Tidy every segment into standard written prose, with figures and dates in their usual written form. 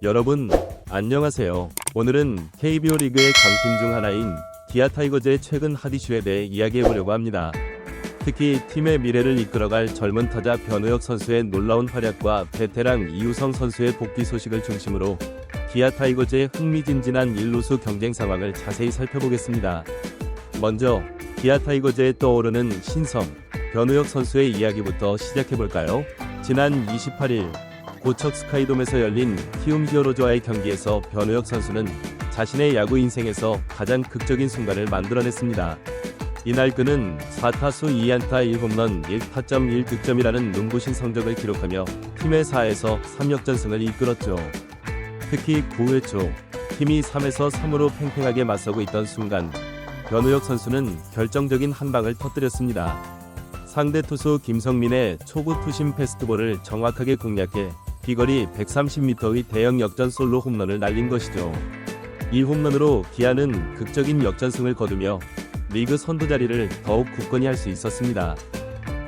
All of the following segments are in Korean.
여러분, 안녕하세요. 오늘은 KBO 리그의 강팀 중 하나인 기아 타이거즈의 최근 핫 이슈에 대해 이야기해보려고 합니다. 특히 팀의 미래를 이끌어갈 젊은 타자 변우혁 선수의 놀라운 활약과 베테랑 이우성 선수의 복귀 소식을 중심으로 기아 타이거즈의 흥미진진한 1루수 경쟁 상황을 자세히 살펴보겠습니다. 먼저 기아 타이거즈에 떠오르는 신성, 변우혁 선수의 이야기부터 시작해볼까요? 지난 28일 고척 스카이돔에서 열린 키움 히어로즈와의 경기에서 변우혁 선수는 자신의 야구 인생에서 가장 극적인 순간을 만들어냈습니다. 이날 그는 4타수 2안타 1홈런 1타점 1득점이라는 눈부신 성적을 기록하며 팀의 4에서 3역전승을 이끌었죠. 특히 9회 초 팀이 3에서 3으로 팽팽하게 맞서고 있던 순간 변우혁 선수는 결정적인 한 방을 터뜨렸습니다. 상대 투수 김성민의 초구 투심 패스트볼을 정확하게 공략해 비거리 130m의 대형 역전 솔로 홈런을 날린 것이죠. 이 홈런으로 기아는 극적인 역전승을 거두며 리그 선두 자리를 더욱 굳건히 할 수 있었습니다.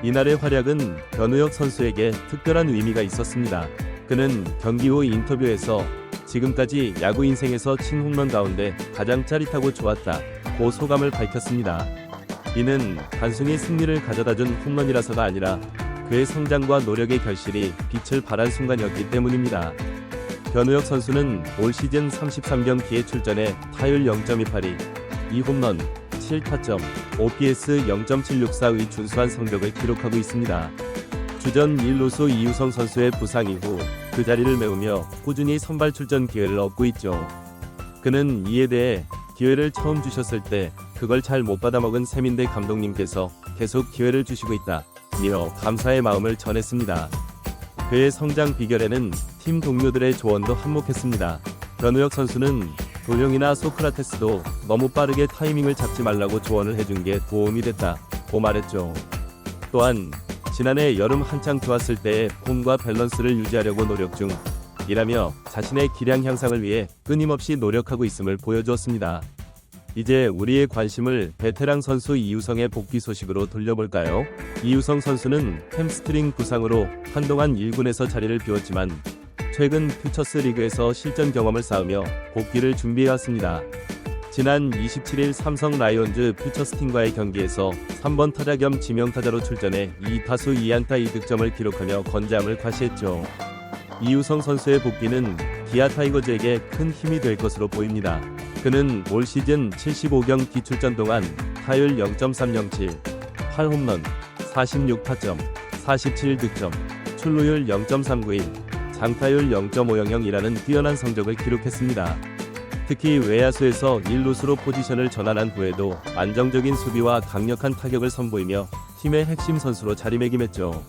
이날의 활약은 변우혁 선수에게 특별한 의미가 있었습니다. 그는 경기 후 인터뷰에서 지금까지 야구 인생에서 친 홈런 가운데 가장 짜릿하고 좋았다고 소감을 밝혔습니다. 이는 단순히 승리를 가져다준 홈런이라서가 아니라 그의 성장과 노력의 결실이 빛을 발한 순간이었기 때문입니다. 변우혁 선수는 올 시즌 33경기에 출전해 타율 0.282, 2홈런, 7타점, OPS 0.764의 준수한 성적을 기록하고 있습니다. 주전 1루수 이우성 선수의 부상 이후 그 자리를 메우며 꾸준히 선발 출전 기회를 얻고 있죠. 그는 이에 대해 기회를 처음 주셨을 때 그걸 잘 못 받아먹은 세민대 감독님께서 계속 기회를 주시고 있다며 감사의 마음을 전했습니다. 그의 성장 비결에는 팀 동료들의 조언도 한몫했습니다. 변우혁 선수는 도영이나 소크라테스도 너무 빠르게 타이밍을 잡지 말라고 조언을 해준 게 도움이 됐다고 말했죠. 또한 지난해 여름 한창 좋았을 때의 폼과 밸런스를 유지하려고 노력 중이라며 자신의 기량 향상을 위해 끊임없이 노력하고 있음을 보여주었습니다. 이제 우리의 관심을 베테랑 선수 이우성의 복귀 소식으로 돌려볼까요? 이우성 선수는 햄스트링 부상으로 한동안 1군에서 자리를 비웠지만 최근 퓨처스 리그에서 실전 경험을 쌓으며 복귀를 준비해왔습니다. 지난 27일 삼성 라이온즈 퓨처스팀과의 경기에서 3번 타자 겸 지명타자로 출전해 2타수 2안타 2득점을 기록하며 건재함을 과시했죠. 이우성 선수의 복귀는 기아 타이거즈에게 큰 힘이 될 것으로 보입니다. 그는 올 시즌 75경기 출전 동안 타율 0.307, 8홈런, 46타점, 47득점, 출루율 0.391, 장타율 0.500이라는 뛰어난 성적을 기록했습니다. 특히 외야수에서 1루수로 포지션을 전환한 후에도 안정적인 수비와 강력한 타격을 선보이며 팀의 핵심 선수로 자리매김했죠.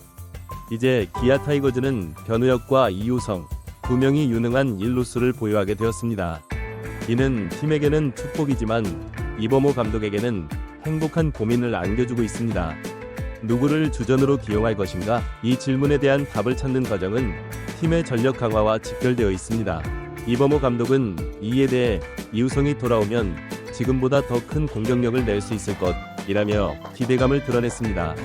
이제 기아 타이거즈는 변우혁과 이우성 두 명이 유능한 1루수를 보유하게 되었습니다. 이는 팀에게는 축복이지만 이범호 감독에게는 행복한 고민을 안겨주고 있습니다. 누구를 주전으로 기용할 것인가? 이 질문에 대한 답을 찾는 과정은 팀의 전력 강화와 직결되어 있습니다. 이범호 감독은 이에 대해 이우성이 돌아오면 지금보다 더 큰 공격력을 낼 수 있을 것이라며 기대감을 드러냈습니다.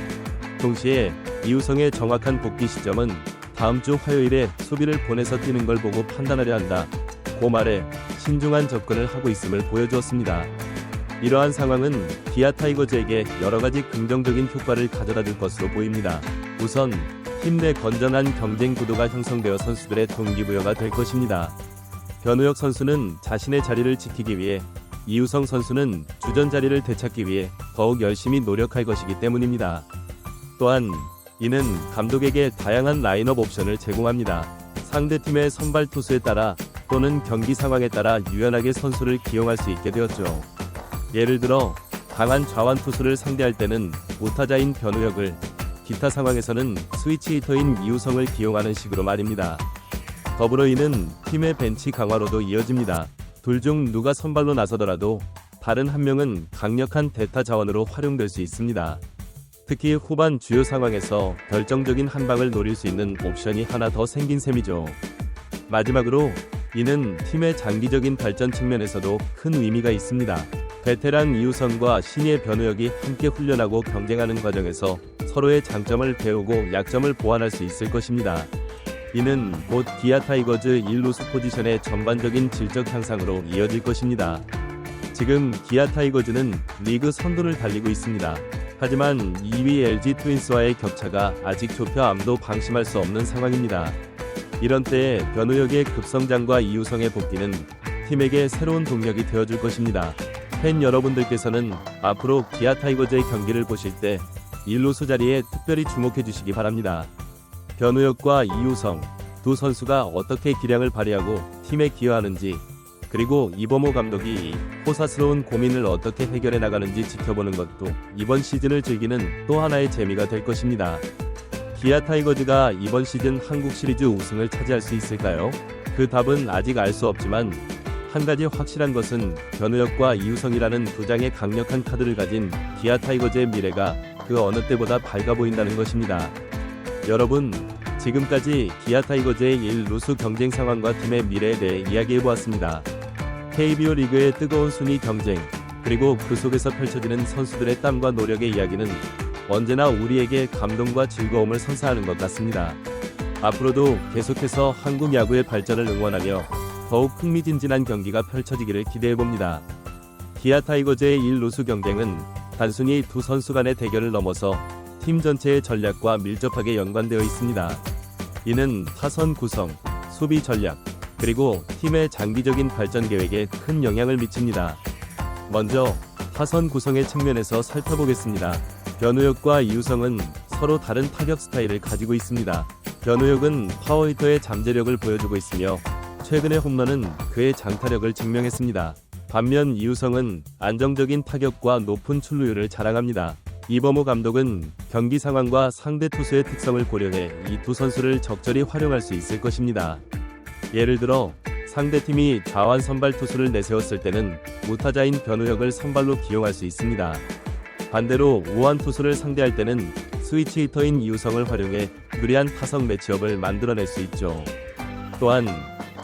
동시에 이우성의 정확한 복귀 시점은 다음 주 화요일에 수비를 보내서 뛰는 걸 보고 판단하려 한다고 말해 신중한 접근을 하고 있음을 보여주었습니다. 이러한 상황은 기아 타이거즈에게 여러가지 긍정적인 효과를 가져다 줄 것으로 보입니다. 우선 팀 내 건전한 경쟁 구도가 형성되어 선수들의 동기부여가 될 것입니다. 변우혁 선수는 자신의 자리를 지키기 위해, 이우성 선수는 주전 자리를 되찾기 위해 더욱 열심히 노력할 것이기 때문입니다. 또한 이는 감독에게 다양한 라인업 옵션을 제공합니다. 상대팀의 선발 투수에 따라 또는 경기 상황에 따라 유연하게 선수를 기용할 수 있게 되었죠. 예를 들어 강한 좌완 투수를 상대할 때는 우타자인 변우혁을, 기타 상황에서는 스위치 히터인 이우성을 기용하는 식으로 말입니다. 더불어 이는 팀의 벤치 강화로도 이어집니다. 둘 중 누가 선발로 나서더라도 다른 한 명은 강력한 대타 자원으로 활용될 수 있습니다. 특히 후반 주요 상황에서 결정적인 한 방을 노릴 수 있는 옵션이 하나 더 생긴 셈이죠. 마지막으로 이는 팀의 장기적인 발전 측면에서도 큰 의미가 있습니다. 베테랑 이우성과 신예 변우혁이 함께 훈련하고 경쟁하는 과정에서 서로의 장점을 배우고 약점을 보완할 수 있을 것입니다. 이는 곧 기아 타이거즈 1루수 포지션의 전반적인 질적 향상으로 이어질 것입니다. 지금 기아 타이거즈는 리그 선두를 달리고 있습니다. 하지만 2위 LG 트윈스와의 격차가 아직 좁혀 아무도 방심할 수 없는 상황입니다. 이런 때에 변우혁의 급성장과 이우성의 복귀는 팀에게 새로운 동력이 되어줄 것입니다. 팬 여러분들께서는 앞으로 기아 타이거즈의 경기를 보실 때 1루수 자리에 특별히 주목해 주시기 바랍니다. 변우혁과 이우성 두 선수가 어떻게 기량을 발휘하고 팀에 기여하는지, 그리고 이범호 감독이 이 호사스러운 고민을 어떻게 해결해 나가는지 지켜보는 것도 이번 시즌을 즐기는 또 하나의 재미가 될 것입니다. 기아 타이거즈가 이번 시즌 한국 시리즈 우승을 차지할 수 있을까요? 그 답은 아직 알 수 없지만 한 가지 확실한 것은 변우혁과 이우성이라는 두 장의 강력한 카드를 가진 기아 타이거즈의 미래가 그 어느 때보다 밝아 보인다는 것입니다. 여러분, 지금까지 기아 타이거즈의 1루수 경쟁 상황과 팀의 미래에 대해 이야기해보았습니다. KBO 리그의 뜨거운 순위 경쟁, 그리고 그 속에서 펼쳐지는 선수들의 땀과 노력의 이야기는 언제나 우리에게 감동과 즐거움을 선사하는 것 같습니다. 앞으로도 계속해서 한국 야구의 발전을 응원하며 더욱 흥미진진한 경기가 펼쳐지기를 기대해봅니다. 기아 타이거즈의 1루수 경쟁은 단순히 두 선수 간의 대결을 넘어서 팀 전체의 전략과 밀접하게 연관되어 있습니다. 이는 타선 구성, 수비 전략, 그리고 팀의 장기적인 발전 계획에 큰 영향을 미칩니다. 먼저 타선 구성의 측면에서 살펴보겠습니다. 변우혁과 이우성은 서로 다른 타격 스타일을 가지고 있습니다. 변우혁은 파워히터의 잠재력을 보여주고 있으며 최근의 홈런은 그의 장타력을 증명했습니다. 반면 이우성은 안정적인 타격과 높은 출루율을 자랑합니다. 이범호 감독은 경기 상황과 상대 투수의 특성을 고려해 이 두 선수를 적절히 활용할 수 있을 것입니다. 예를 들어 상대팀이 좌완 선발 투수를 내세웠을 때는 무타자인 변우혁을 선발로 기용할 수 있습니다. 반대로 우완 투수를 상대할 때는 스위치 히터인 이우성을 활용해 유리한 타석 매치업을 만들어낼 수 있죠. 또한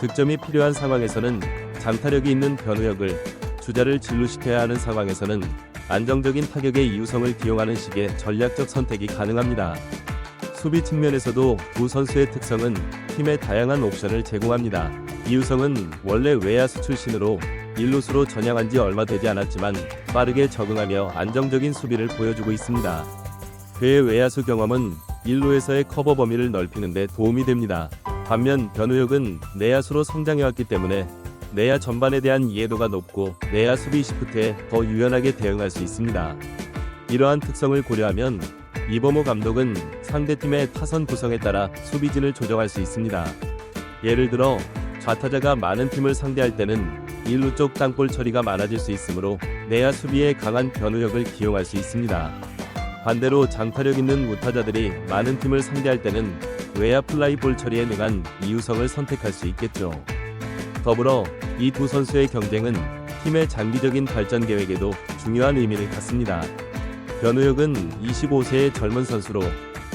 득점이 필요한 상황에서는 장타력이 있는 변우혁을, 주자를 진루시켜야 하는 상황에서는 안정적인 타격의 이우성을 기용하는 식의 전략적 선택이 가능합니다. 수비 측면에서도 두 선수의 특성은 팀에 다양한 옵션을 제공합니다. 이우성은 원래 외야수 출신으로 1루수로 전향한 지 얼마 되지 않았지만 빠르게 적응하며 안정적인 수비를 보여주고 있습니다. 그의 외야수 경험은 1루에서의 커버 범위를 넓히는 데 도움이 됩니다. 반면 변우혁은 내야수로 성장해왔기 때문에 내야 전반에 대한 이해도가 높고 내야 수비 시프트에 더 유연하게 대응할 수 있습니다. 이러한 특성을 고려하면 이범호 감독은 상대팀의 타선 구성에 따라 수비진을 조정할 수 있습니다. 예를 들어 좌타자가 많은 팀을 상대할 때는 1루 쪽 땅볼 처리가 많아질 수 있으므로 내야 수비에 강한 변우혁을 기용할 수 있습니다. 반대로 장타력 있는 우타자들이 많은 팀을 상대할 때는 외야 플라이 볼 처리에 능한 이우성을 선택할 수 있겠죠. 더불어 이 두 선수의 경쟁은 팀의 장기적인 발전 계획에도 중요한 의미를 갖습니다. 변우혁은 25세의 젊은 선수로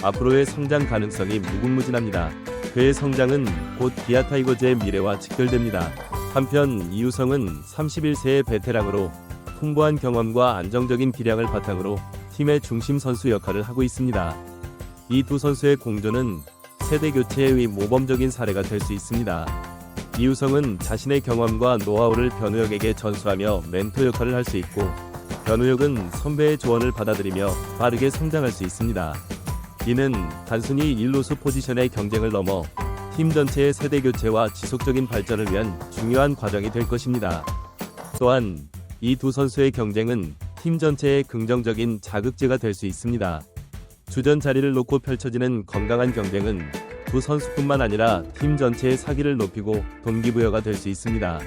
앞으로의 성장 가능성이 무궁무진합니다. 그의 성장은 곧 기아 타이거즈의 미래와 직결됩니다. 한편 이우성은 31세의 베테랑으로 풍부한 경험과 안정적인 기량을 바탕으로 팀의 중심 선수 역할을 하고 있습니다. 이 두 선수의 공조는 세대 교체의 모범적인 사례가 될 수 있습니다. 이우성은 자신의 경험과 노하우를 변우혁에게 전수하며 멘토 역할을 할 수 있고, 변우혁은 선배의 조언을 받아들이며 빠르게 성장할 수 있습니다. 이는 단순히 1루수 포지션의 경쟁을 넘어 팀 전체의 세대 교체와 지속적인 발전을 위한 중요한 과정이 될 것입니다. 또한 이 두 선수의 경쟁은 팀 전체의 긍정적인 자극제가 될 수 있습니다. 주전 자리를 놓고 펼쳐지는 건강한 경쟁은 두 선수뿐만 아니라 팀 전체의 사기를 높이고 동기부여가 될 수 있습니다.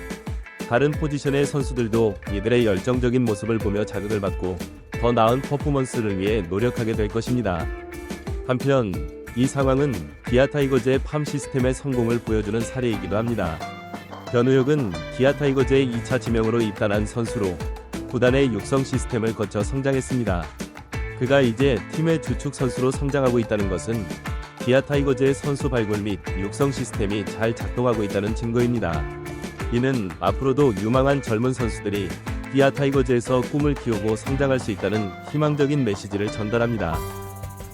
다른 포지션의 선수들도 이들의 열정적인 모습을 보며 자극을 받고 더 나은 퍼포먼스를 위해 노력하게 될 것입니다. 한편 이 상황은 기아 타이거즈의 팜 시스템의 성공을 보여주는 사례이기도 합니다. 변우혁은 기아 타이거즈의 2차 지명으로 입단한 선수로 구단의 육성 시스템을 거쳐 성장했습니다. 그가 이제 팀의 주축 선수로 성장하고 있다는 것은 기아 타이거즈의 선수 발굴 및 육성 시스템이 잘 작동하고 있다는 증거입니다. 이는 앞으로도 유망한 젊은 선수들이 기아 타이거즈에서 꿈을 키우고 성장할 수 있다는 희망적인 메시지를 전달합니다.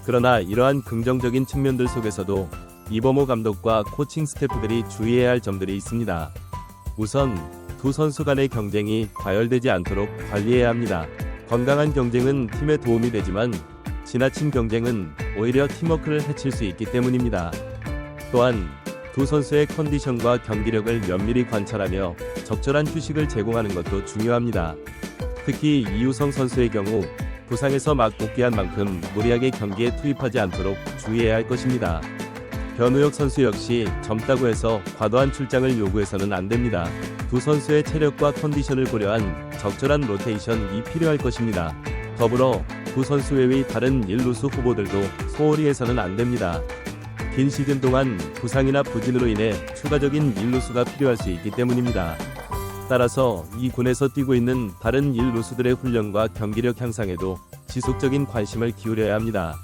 그러나 이러한 긍정적인 측면들 속에서도 이범호 감독과 코칭 스태프들이 주의해야 할 점들이 있습니다. 우선 두 선수 간의 경쟁이 과열되지 않도록 관리해야 합니다. 건강한 경쟁은 팀에 도움이 되지만 지나친 경쟁은 오히려 팀워크를 해칠 수 있기 때문입니다. 또한 두 선수의 컨디션과 경기력을 면밀히 관찰하며 적절한 휴식을 제공하는 것도 중요합니다. 특히 이우성 선수의 경우 부상에서 막 복귀한 만큼 무리하게 경기에 투입하지 않도록 주의해야 할 것입니다. 변우혁 선수 역시 젊다고 해서 과도한 출장을 요구해서는 안 됩니다. 두 선수의 체력과 컨디션을 고려한 적절한 로테이션이 필요할 것입니다. 더불어 두 선수 외의 다른 1루수 후보들도 소홀히 해서는 안 됩니다. 긴 시즌 동안 부상이나 부진으로 인해 추가적인 1루수가 필요할 수 있기 때문입니다. 따라서 이 군에서 뛰고 있는 다른 1루수들의 훈련과 경기력 향상에도 지속적인 관심을 기울여야 합니다.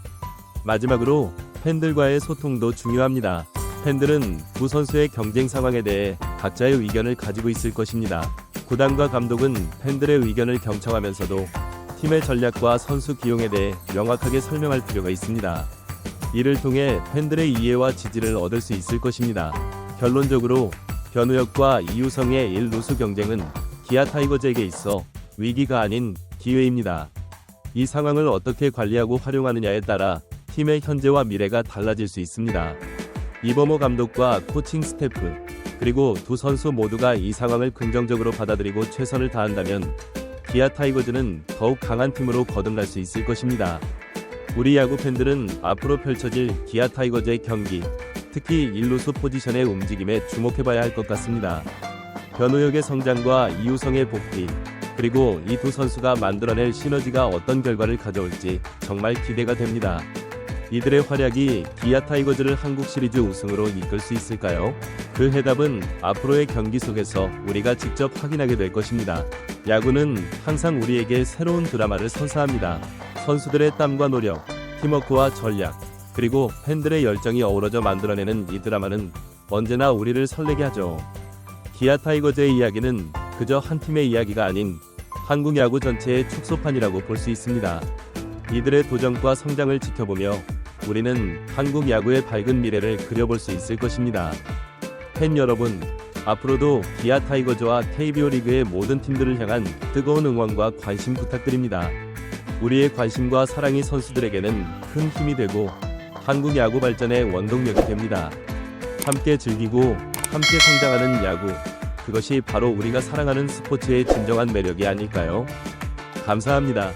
마지막으로 팬들과의 소통도 중요합니다. 팬들은 두 선수의 경쟁 상황에 대해 각자의 의견을 가지고 있을 것입니다. 구단과 감독은 팬들의 의견을 경청하면서도 팀의 전략과 선수 기용에 대해 명확하게 설명할 필요가 있습니다. 이를 통해 팬들의 이해와 지지를 얻을 수 있을 것입니다. 결론적으로 변우혁과 이우성의 1루수 경쟁은 기아 타이거즈에게 있어 위기가 아닌 기회입니다. 이 상황을 어떻게 관리하고 활용하느냐에 따라 팀의 현재와 미래가 달라질 수 있습니다. 이범호 감독과 코칭 스태프, 그리고 두 선수 모두가 이 상황을 긍정적으로 받아들이고 최선을 다한다면 기아 타이거즈는 더욱 강한 팀으로 거듭날 수 있을 것입니다. 우리 야구 팬들은 앞으로 펼쳐질 기아 타이거즈의 경기, 특히 1루수 포지션의 움직임에 주목해봐야 할 것 같습니다. 변우혁의 성장과 이우성의 복귀, 그리고 이 두 선수가 만들어낼 시너지가 어떤 결과를 가져올지 정말 기대가 됩니다. 이들의 활약이 기아 타이거즈를 한국 시리즈 우승으로 이끌 수 있을까요? 그 해답은 앞으로의 경기 속에서 우리가 직접 확인하게 될 것입니다. 야구는 항상 우리에게 새로운 드라마를 선사합니다. 선수들의 땀과 노력, 팀워크와 전략, 그리고 팬들의 열정이 어우러져 만들어내는 이 드라마는 언제나 우리를 설레게 하죠. 기아 타이거즈의 이야기는 그저 한 팀의 이야기가 아닌 한국 야구 전체의 축소판이라고 볼 수 있습니다. 이들의 도전과 성장을 지켜보며 우리는 한국 야구의 밝은 미래를 그려볼 수 있을 것입니다. 팬 여러분, 앞으로도 기아 타이거즈와 KBO 리그의 모든 팀들을 향한 뜨거운 응원과 관심 부탁드립니다. 우리의 관심과 사랑이 선수들에게는 큰 힘이 되고 한국 야구 발전의 원동력이 됩니다. 함께 즐기고 함께 성장하는 야구, 그것이 바로 우리가 사랑하는 스포츠의 진정한 매력이 아닐까요? 감사합니다.